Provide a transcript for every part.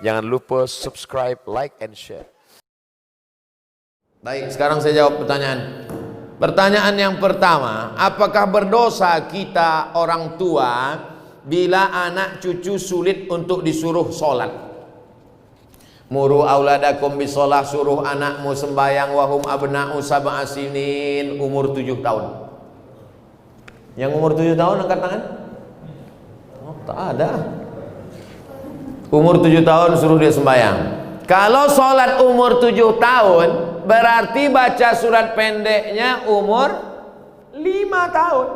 Jangan lupa subscribe, like, and share. Baik, sekarang saya jawab pertanyaan. Pertanyaan yang pertama, apakah berdosa kita orang tua bila anak cucu sulit untuk disuruh sholat? Muru auladakum bisolah, suruh anakmu sembahyang wahum abna'u sab'a sinin, umur 7 tahun. Yang umur 7 tahun angkat tangan? Oh, tak ada. Umur 7 tahun suruh dia sembahyang. Kalau sholat umur 7 tahun, berarti baca surat pendeknya umur 5 tahun.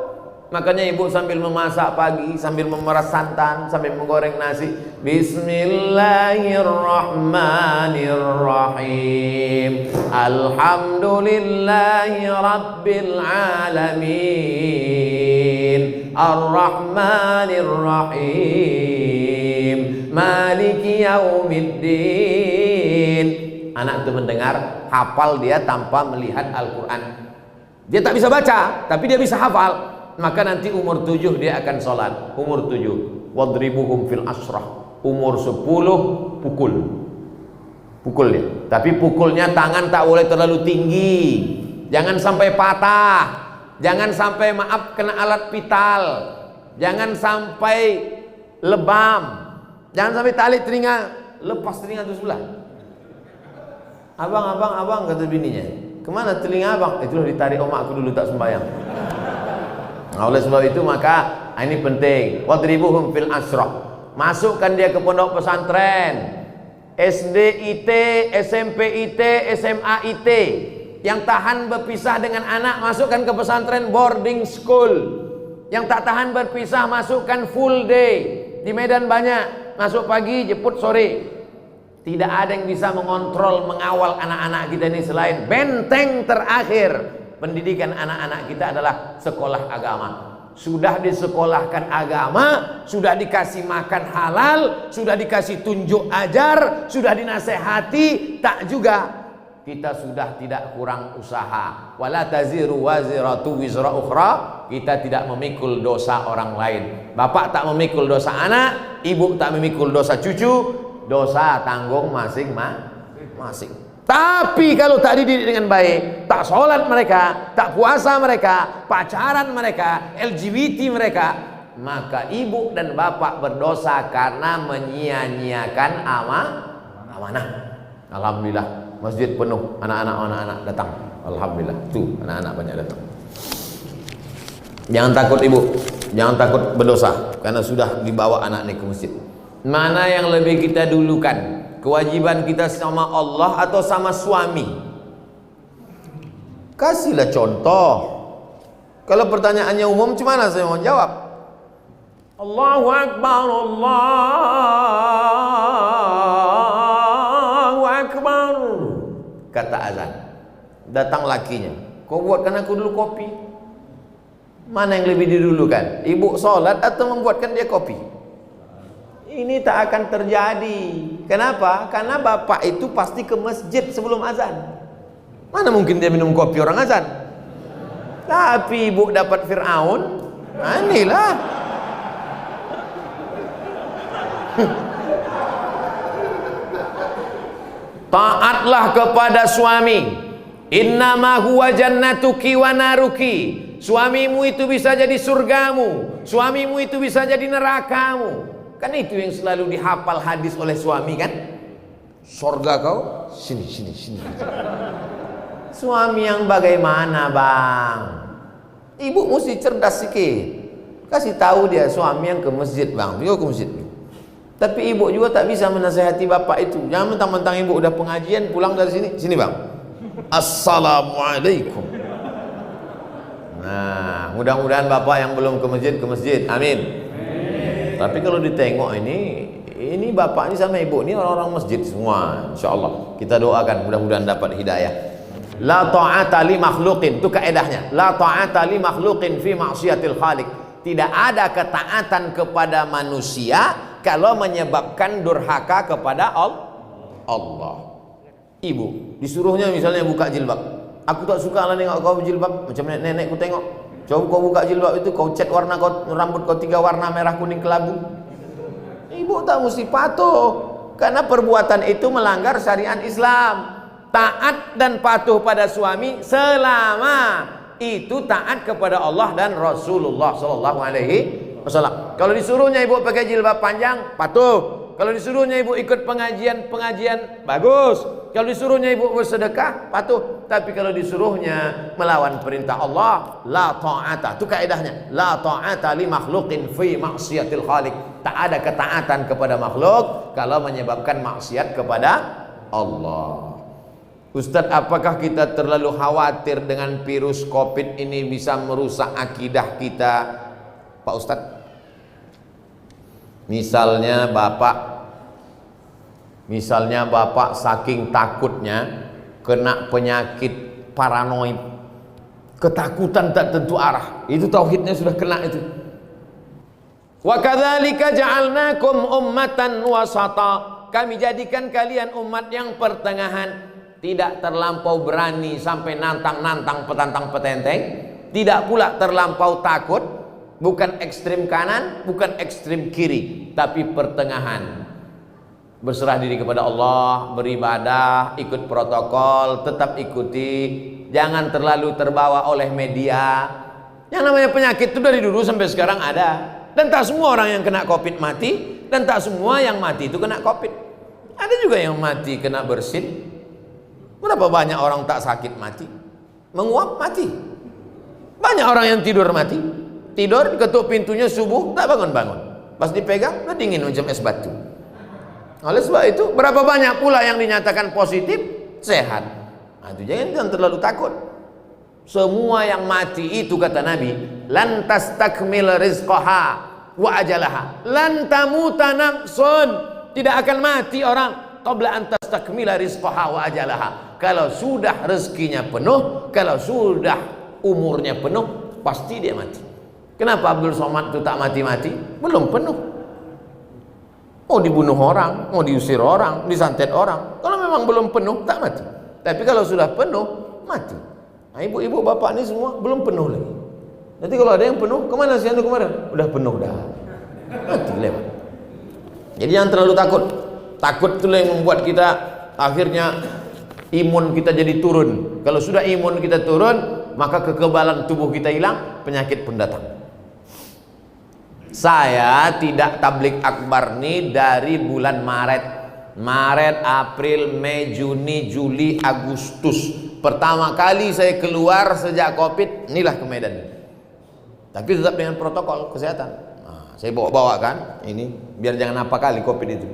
Makanya ibu sambil memasak pagi, sambil memeras santan, sambil menggoreng nasi, Bismillahirrahmanirrahim, Alhamdulillahi Rabbil Alamin, Ar-Rahmanirrahim, Maliki Yaumiddin. Anak itu mendengar, hafal dia tanpa melihat Al-Quran. Dia tak bisa baca, tapi dia bisa hafal. Maka nanti umur 7 dia akan sholat. Umur 7, wadribuhum fil asrah. Umur 10 pukul dia. Tapi pukulnya tangan tak boleh terlalu tinggi, jangan sampai patah, jangan sampai maaf kena alat vital, jangan sampai lebam, jangan sampai tali telinga, lepas telinga itu sebelah. Abang, kata bininya, kemana telinga abang? Itulah ditarik omakku dulu tak sembahyang. Nah, oleh sebab itu maka ini penting. Wadribuhum fil asrah. Masukkan dia ke pondok pesantren, SD IT, SMP IT, SMA IT. Yang tahan berpisah dengan anak, masukkan ke pesantren boarding school. Yang tak tahan berpisah, masukkan full day. Di Medan banyak, masuk pagi, jemput sore. Tidak ada yang bisa mengontrol, mengawal anak-anak kita ini selain benteng terakhir pendidikan anak-anak kita adalah sekolah agama. Sudah disekolahkan agama, sudah dikasih makan halal, sudah dikasih tunjuk ajar, sudah dinasehati, tak juga kita sudah tidak kurang usaha. Wala taziru waziratu wizra ukhra. Kita tidak memikul dosa orang lain. Bapak tak memikul dosa anak, ibu tak memikul dosa cucu, dosa tanggung masing-masing. Tapi kalau tak dididik dengan baik, tak sholat mereka, tak puasa mereka, pacaran mereka, LGBT mereka, maka ibu dan bapak berdosa karena menyia-nyiakan amanah. Alhamdulillah, masjid penuh, anak-anak datang. Alhamdulillah, tuh anak-anak banyak datang. Jangan takut ibu, jangan takut berdosa karena sudah dibawa anak ini ke masjid. Mana yang lebih kita dulukan? Kewajiban kita sama Allah atau sama suami? Kasihlah contoh. Kalau pertanyaannya umum, gimana saya mau jawab? Allahu Akbar, Allahu Akbar, kata azan. Datang lakinya, kau buatkan aku dulu kopi. Mana yang lebih didulukan? Ibu sholat atau membuatkan dia kopi? Ini tak akan terjadi. Kenapa? Karena bapak itu pasti ke masjid sebelum azan. Mana mungkin dia minum kopi orang azan? Tapi ibu dapat Fir'aun, inilah. Taatlah kepada suami. Innama huwa jannatuki wa naruki. Suamimu itu bisa jadi surgamu, suamimu itu bisa jadi nerakamu. Kan itu yang selalu dihafal hadis oleh suami kan? Surga kau, sini. Suami yang bagaimana bang? Ibu mesti cerdas sikit. Kasih tahu dia suami yang ke masjid bang, dia ke masjid. Tapi ibu juga tak bisa menasihati bapak itu. Jangan mentang-mentang ibu udah pengajian pulang dari sini bang. Assalamualaikum. Nah, mudah-mudahan bapak yang belum ke masjid, amin. Tapi kalau ditengok ini bapak ini sama ibu ini orang-orang masjid semua, insyaallah. Kita doakan mudah-mudahan dapat hidayah. La ta'ata li makhluqin, itu kaedahnya. La ta'ata li makhluqin fi ma'siyatil khaliq. Tidak ada ketaatan kepada manusia kalau menyebabkan durhaka kepada Allah. Ibu disuruhnya misalnya buka jilbab. Aku tak suka lah nengok kau berjilbab, macam nenek ku tengok. Coba kau buka jilbab itu, kau cat rambut kau 3 warna merah kuning kelabu. Ibu tak mesti patuh. Karena perbuatan itu melanggar syariat Islam. Taat dan patuh pada suami selama itu taat kepada Allah dan Rasulullah sallallahu alaihi wasallam. Kalau disuruhnya ibu pakai jilbab panjang, patuh. Kalau disuruhnya ibu ikut pengajian, bagus. Kalau disuruhnya ibu bersedekah, patuh. Tapi kalau disuruhnya melawan perintah Allah, la ta'ata. Itu kaidahnya. La ta'ata li makhluqin fi maksiatil khaliq. Tak ada ketaatan kepada makhluk kalau menyebabkan maksiat kepada Allah. Ustadz, apakah kita terlalu khawatir dengan virus COVID ini bisa merusak akidah kita, Pak Ustadz? Misalnya bapak saking takutnya kena penyakit paranoid, ketakutan tak tentu arah, itu tauhidnya sudah kena itu. Wa kadzalika ja'alnakum ummatan wasata. Kami jadikan kalian umat yang pertengahan, tidak terlampau berani sampai nantang-nantang petantang petenteng, tidak pula terlampau takut, bukan ekstrim kanan, bukan ekstrim kiri, tapi pertengahan. Berserah diri kepada Allah, beribadah, ikut protokol, tetap ikuti, jangan terlalu terbawa oleh media. Yang namanya penyakit itu dari dulu sampai sekarang ada. Dan tak semua orang yang kena COVID mati, dan tak semua yang mati itu kena COVID. Ada juga yang mati kena bersin. Berapa banyak orang tak sakit mati? Menguap mati. Banyak orang yang tidur mati. Tidur, ketuk pintunya subuh, tak bangun-bangun. Pas dipegang, udah dingin macam es batu. Oleh sebab itu, berapa banyak pula yang dinyatakan positif, sehat. Nah, itu jangan terlalu takut. Semua yang mati itu, kata Nabi, lan tastakmil rizqaha wa ajalaha, lan tamuta nafsun. Tidak akan mati orang qabla an tastakmila rizqaha wa ajalaha. Kalau sudah rezekinya penuh, kalau sudah umurnya penuh, pasti dia mati. Kenapa Abdul Somad itu tak mati-mati? Belum penuh. Mau dibunuh orang, mau diusir orang, disantet orang. Kalau memang belum penuh, tak mati. Tapi kalau sudah penuh, mati. Nah, ibu-ibu bapak ini semua belum penuh lagi. Nanti kalau ada yang penuh, kemana sih anda kemarin? Udah penuh dah, mati lewat. Jadi jangan terlalu takut. Takut itulah yang membuat kita akhirnya imun kita jadi turun. Kalau sudah imun kita turun, maka kekebalan tubuh kita hilang, penyakit pun datang. Saya tidak tablik akbar nih dari bulan Maret, April, Mei, Juni, Juli, Agustus. Pertama kali saya keluar sejak COVID, inilah ke Medan. Tapi tetap dengan protokol kesehatan. Nah, saya bawa kan ini biar jangan apa kali COVID itu.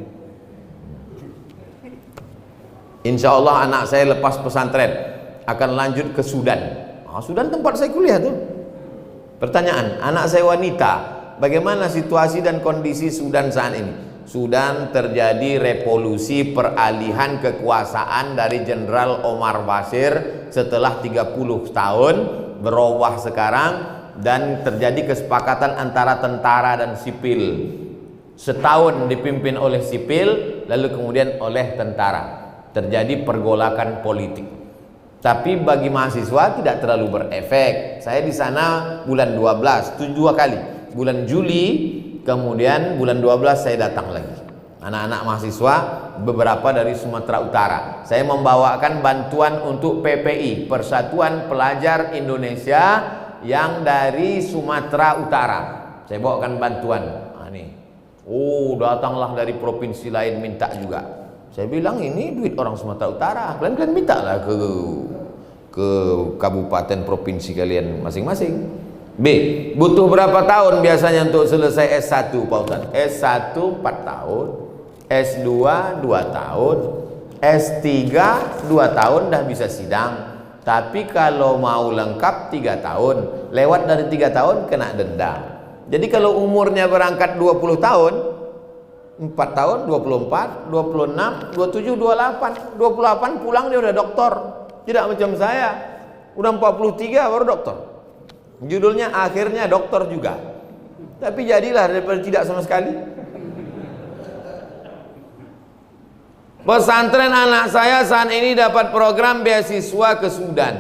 Insya Allah anak saya lepas pesantren akan lanjut ke Sudan. Sudan tempat saya kuliah tuh. Pertanyaan, anak saya wanita, bagaimana situasi dan kondisi Sudan saat ini? Sudan terjadi revolusi peralihan kekuasaan dari Jenderal Omar Bashir setelah 30 tahun berubah sekarang, dan terjadi kesepakatan antara tentara dan sipil. Setahun dipimpin oleh sipil, lalu kemudian oleh tentara. Terjadi pergolakan politik. Tapi bagi mahasiswa tidak terlalu berefek. Saya di sana bulan 12, 2 kali. Bulan Juli, kemudian bulan 12 saya datang lagi. Anak-anak mahasiswa beberapa dari Sumatera Utara. Saya membawakan bantuan untuk PPI, Persatuan Pelajar Indonesia yang dari Sumatera Utara. Saya bawakan bantuan. Nih. Datanglah dari provinsi lain minta juga. Saya bilang ini duit orang Sumatera Utara. Kalian minta lah ke kabupaten provinsi kalian masing-masing. B, butuh berapa tahun biasanya untuk selesai S1 Pak Ustaz? S1 4 tahun, S2 2 tahun, S3 2 tahun dah bisa sidang. Tapi kalau mau lengkap 3 tahun, lewat dari 3 tahun kena denda. Jadi kalau umurnya berangkat 20 tahun, 4 tahun, 24, 26, 27, 28 28 pulang dia udah doktor. Tidak macam saya, udah 43 baru doktor. Judulnya akhirnya doktor juga. Tapi jadilah daripada tidak sama sekali. Pesantren anak saya saat ini dapat program beasiswa ke Sudan.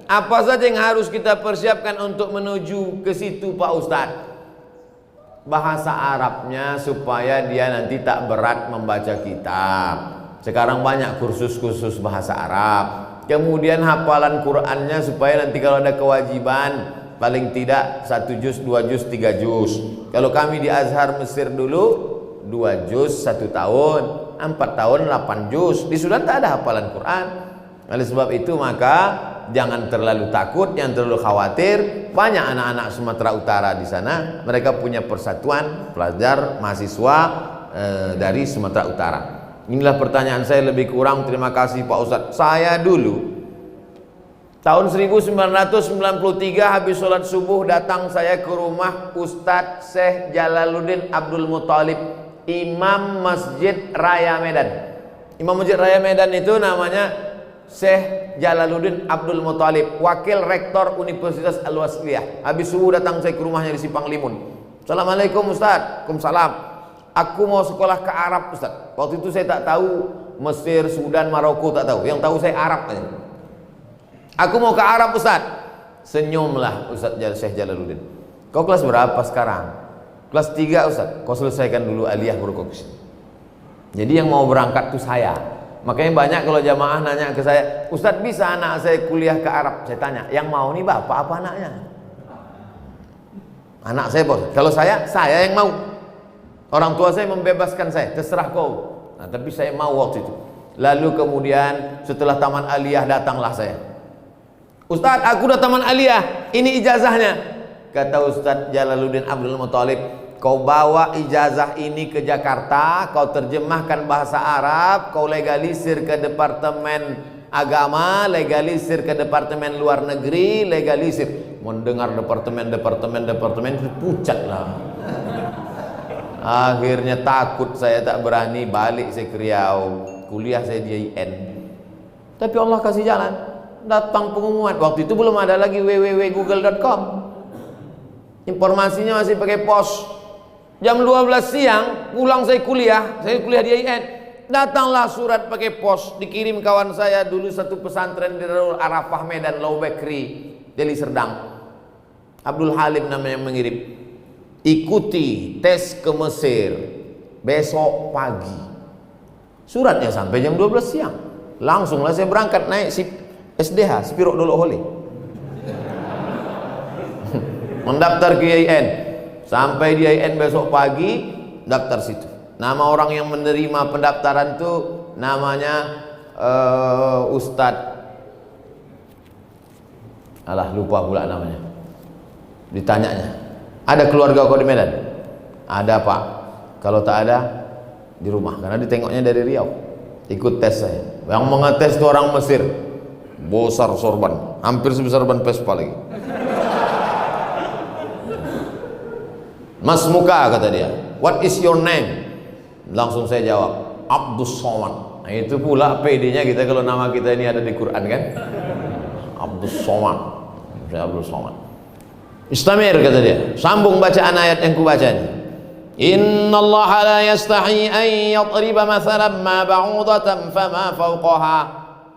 Apa saja yang harus kita persiapkan untuk menuju ke situ Pak Ustadz? bahasa Arabnya supaya dia nanti tak berat membaca kitab. Sekarang banyak kursus-kursus bahasa Arab. Kemudian hafalan Qur'annya supaya nanti kalau ada kewajiban paling tidak 1 juz, 2 juz, 3 juz. Kalau kami di Azhar Mesir dulu 2 juz 1 tahun, 4 tahun 8 juz. Di Sudan tak ada hafalan Quran. Oleh sebab itu maka jangan terlalu takut, jangan terlalu khawatir. Banyak anak-anak Sumatera Utara di sana, mereka punya persatuan pelajar mahasiswa dari Sumatera Utara. Inilah pertanyaan saya lebih kurang. Terima kasih Pak Ustadz. Saya dulu tahun 1993 habis sholat subuh datang saya ke rumah Ustadz Syekh Jalaluddin Abdul Muthalib, Imam Masjid Raya Medan. Imam Masjid Raya Medan itu namanya Syekh Jalaluddin Abdul Muthalib, wakil rektor Universitas Al-Wasliyah. Habis subuh datang saya ke rumahnya di Simpang Limun. Assalamualaikum Ustaz. Waalaikumsalam. Aku mau sekolah ke Arab Ustaz. Waktu itu saya tak tahu Mesir, Sudan, Maroko, tak tahu. Yang tahu saya Arab aja. Aku mau ke Arab Ustaz. Senyumlah Ustaz Syekh Jalaluddin. Kau kelas berapa sekarang? Kelas 3 Ustaz. Kau selesaikan dulu aliyah baru kau kesini. Jadi yang mau berangkat itu saya. Makanya banyak kalau jamaah nanya ke saya, Ustaz bisa anak saya kuliah ke Arab? Saya tanya, yang mau nih bapak apa anaknya? Anak saya bos. Kalau saya yang mau. Orang tua saya membebaskan saya, terserah kau. Nah, tapi saya mau waktu itu. Lalu kemudian setelah taman aliyah datanglah saya. Ustaz, aku udah taman aliyah, ini ijazahnya. Kata Ustaz Jalaluddin Abdul Muthalib, kau bawa ijazah ini ke Jakarta, kau terjemahkan bahasa Arab, kau legalisir ke Departemen Agama, legalisir ke Departemen Luar Negeri, legalisir. Mendengar departemen pucat lah. Akhirnya takut saya, tak berani balik saya ke Riau. Kuliah saya di IAIN. Tapi Allah kasih jalan. Datang pengumuman. Waktu itu belum ada lagi www.google.com. Informasinya masih pakai pos. Jam 12 siang pulang saya kuliah di IAIN. Datanglah surat pakai pos, dikirim kawan saya dulu satu pesantren di Darul Arafah Medan, Lau Bekri, Deli Serdang. Abdul Halim namanya yang mengirim. Ikuti tes ke Mesir besok pagi. Suratnya sampai jam 12 siang. Langsunglah saya berangkat naik SDH, Spiro Dolo Hole. Mendaftar ke IAIN. Sampai di IAIN besok pagi, daftar situ. Nama orang yang menerima pendaftaran itu namanya Ustadz. Alah, lupa pula namanya. Ditanyanya, ada keluarga kau di Medan? Ada Pak. Kalau tak ada, di rumah. Karena ditengoknya dari Riau. Ikut tes saya. Yang mengetes itu orang Mesir. Besar sorban, hampir sebesar ban Vespa lagi. Mas muka, kata dia. What is your name? Langsung saya jawab, Abdus Somad. Nah, itu pula PD-nya kita kalau nama kita ini ada di Quran kan. Abdus Somad. Saya Abdus Somad. Istamir, kata dia. Sambung bacaan ayat yang kubaca ini. Innallaha la yastahi an yadriba mathalan ma ba'udatan fama fawqaha.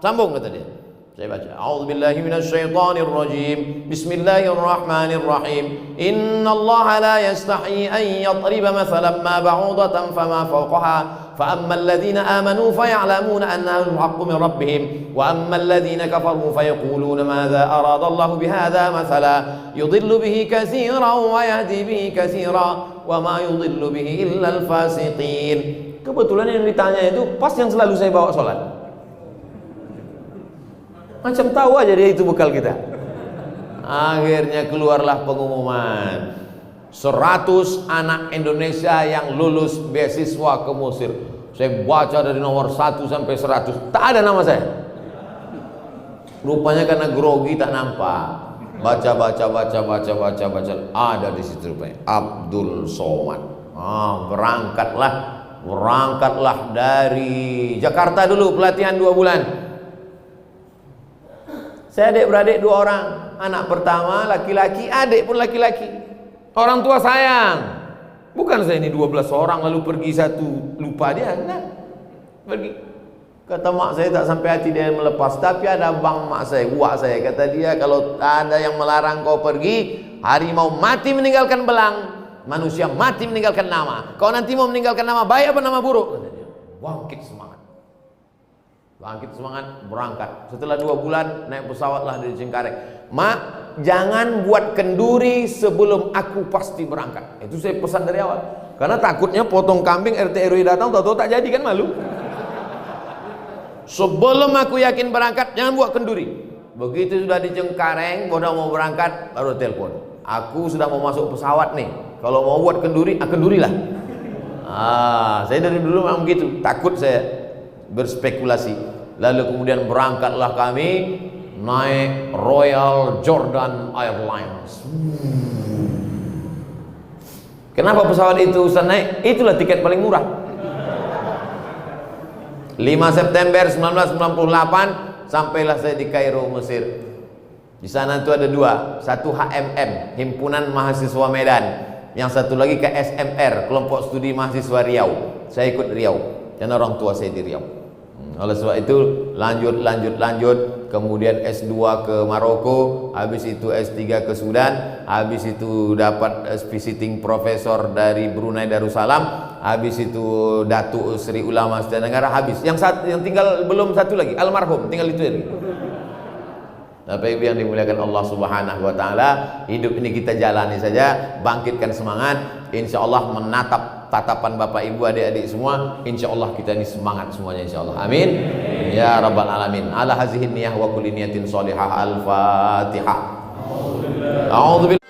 Sambung, kata dia. Saya baca. A'udzubillahi minasyaitonir rajim. Bismillahirrahmanirrahim. Innallaha la yastahi an yadriba mathalan ma ba'udatan fama fawqaha. فأما الذين آمنوا فيعلمون أنه الحق من ربهم وأما الذين كفروا فيقولون ماذا أراد الله بهذا مثلا يضل به كثيرا ويهدي به كثيرا وما يضل به إلا الفاسقين. Kebetulan yang ditanya itu pas yang selalu saya bawa sholat. Macam tahu aja dia itu bekal kita. Akhirnya keluarlah pengumuman. 100 anak Indonesia yang lulus beasiswa ke Mesir. Saya baca dari nomor 1 sampai 100, tak ada nama saya. Rupanya karena grogi tak nampak. Baca, ada di situ rupanya. Abdul Somad. Berangkatlah dari Jakarta dulu pelatihan 2 bulan. Saya adik-beradik 2 orang. Anak pertama laki-laki, adik pun laki-laki. Orang tua sayang. Bukan saya ini 12 orang lalu pergi satu lupa dia. Nah, pergi. Kata mak saya tak sampai hati dia melepas. Tapi ada bang mak saya, uak saya. Kata dia, kalau ada yang melarang kau pergi, harimau mati meninggalkan belang. manusia mati meninggalkan nama. Kau nanti mau meninggalkan nama baik apa nama buruk? Kata dia. Bangkit semangat. Bangkit semangat, berangkat. Setelah 2 bulan naik pesawatlah dari Cengkareng. Mak, jangan buat kenduri sebelum aku pasti berangkat. Itu saya pesan dari awal. Karena takutnya potong kambing RT RW datang, tahu-tahu tak jadi, kan malu. Sebelum aku yakin berangkat, jangan buat kenduri. Begitu sudah di Cengkareng, udah mau berangkat, baru telepon. Aku sudah mau masuk pesawat nih. Kalau mau buat kenduri, kendurilah. Saya dari dulu memang begitu. Takut saya berspekulasi. Lalu kemudian berangkatlah kami naik Royal Jordan Airlines. Kenapa pesawat itu Ustaz naik? Itulah tiket paling murah. 5 September 1998 sampailah saya di Kairo, Mesir. Di sana itu ada 2, satu HMM, Himpunan Mahasiswa Medan, yang satu lagi KSMR, Kelompok Studi Mahasiswa Riau. Saya ikut Riau, karena orang tua saya di Riau. Oleh sebab itu lanjut, kemudian S2 ke Maroko, habis itu S3 ke Sudan, habis itu dapat visiting profesor dari Brunei Darussalam, habis itu Datuk Sri Ulama Setenggara, habis. Yang tinggal belum satu lagi, almarhum, tinggal itu lagi. Bapak Ibu yang dimuliakan Allah Subhanahu wa taala, hidup ini kita jalani saja, bangkitkan semangat, insyaallah menatap tatapan Bapak Ibu, adik-adik semua, insyaallah kita ini semangat semuanya insyaallah. Amin. Ya rabbal alamin. Ala hazihi niyah wa kulli niyatin shalihah. Al-Fatihah. A'udzubillahi